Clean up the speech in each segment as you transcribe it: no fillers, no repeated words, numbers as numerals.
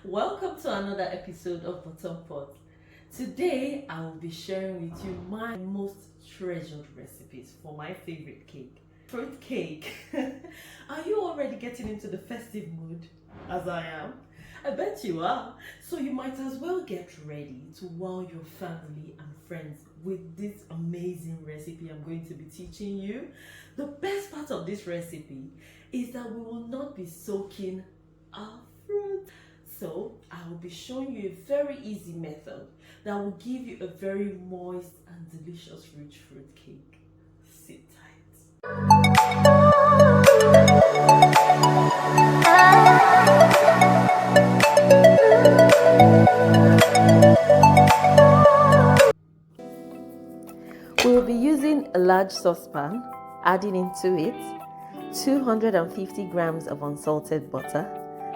Welcome to another episode of Bottom Pot. Today I will be sharing with you my most treasured recipes for my favorite cake, fruit cake. Are you already getting into the festive mood as I am? I bet you are. So you might as well get ready to wow your family and friends with this amazing recipe I'm going to be teaching you. The best part of this recipe is that we will not be soaking our fruit. So I will be showing you a very easy method that will give you a very moist and delicious rich fruit cake. Sit tight. We will be using a large saucepan, adding into it 250 grams of unsalted butter.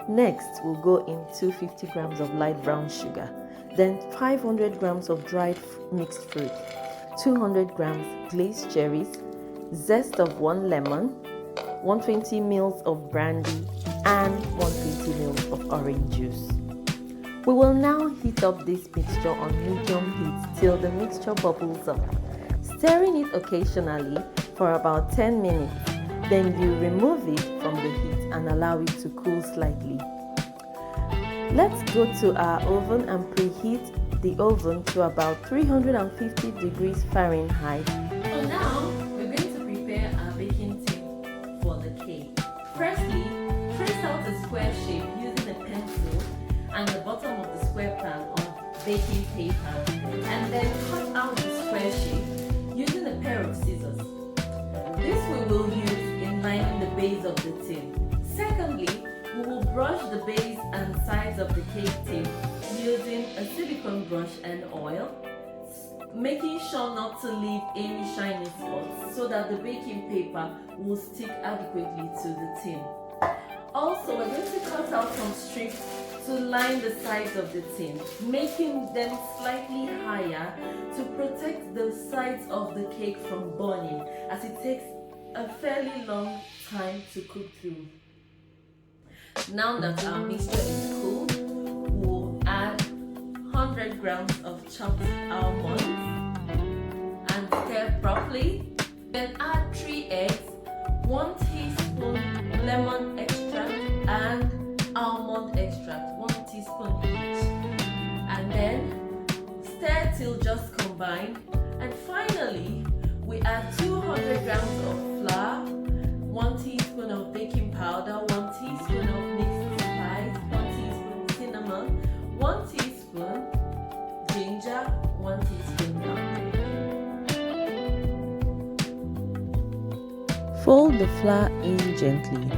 Next, we'll go into 50 grams of light brown sugar, then 500 grams of dried mixed fruit, 200 grams glazed cherries, zest of 1 lemon, 120 ml of brandy, and 120 ml of orange juice. We will now heat up this mixture on medium heat till the mixture bubbles up, stirring it occasionally for about 10 minutes. Then you remove it from the heat and allow it to cool slightly. Let's go to our oven and preheat the oven to about 350 degrees Fahrenheit. So now we're going to prepare our baking tin for the cake. Firstly, trace out a square shape using a pencil and the bottom of the square pan on baking paper, and then cut out the square shape using a pair of scissors. This we will use in lining the base of the tin. Secondly, we will brush the base and sides of the cake tin using a silicone brush and oil, making sure not to leave any shiny spots so that the baking paper will stick adequately to the tin. Also, we're going to cut out some strips to line the sides of the tin, making them slightly higher to protect the sides of the cake from burning, as it takes a fairly long time to cook through. Now that our mixture is cool, we'll add 100 grams of chopped almonds and stir properly. Then add 3 eggs, 1 teaspoon lemon extract and almond extract, 1 teaspoon each. And then stir till just combined. And finally, we add 200 grams of flour, 1 teaspoon of baking powder, 1 teaspoon of mixed spice, 1 teaspoon cinnamon, 1 teaspoon ginger, 1 teaspoon nutmeg. Fold the flour in gently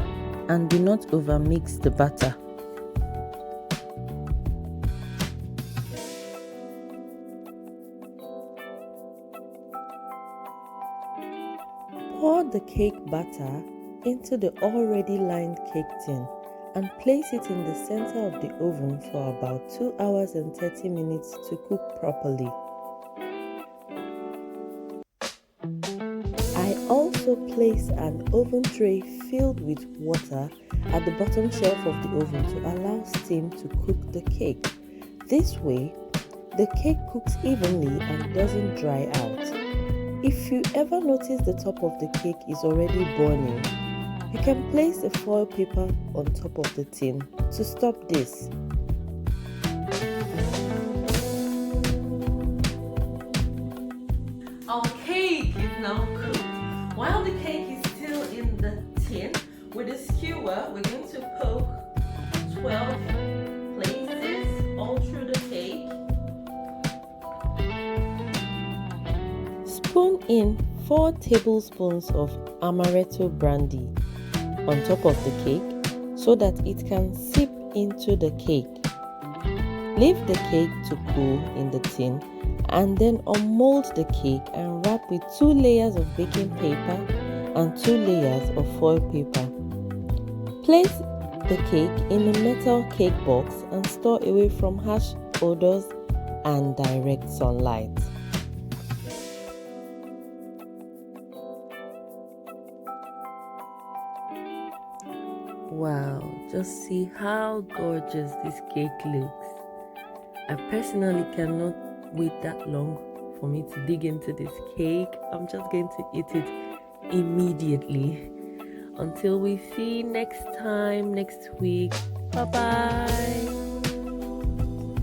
and do not overmix the batter. Pour the cake batter into the already lined cake tin and place it in the center of the oven for about 2 hours and 30 minutes to cook properly. I also place an oven tray filled with water at the bottom shelf of the oven to allow steam to cook the cake. This way, the cake cooks evenly and doesn't dry out. If you ever notice the top of the cake is already burning, you can place a foil paper on top of the tin to stop this. Our cake is now cooked. While the cake is still in the tin, with a skewer, we're going to poke 12 places all through the cake. Spoon in 4 tablespoons of amaretto brandy on top of the cake so that it can seep into the cake. Leave the cake to cool in the tin and then unmold the cake and wrap with 2 layers of baking paper and 2 layers of foil paper. Place the cake in a metal cake box and store away from harsh odors and direct sunlight. Wow, just see how gorgeous this cake looks. I personally cannot wait that long for me to dig into this cake. I'm just going to eat it immediately. Until we see next time, next week. Bye-bye.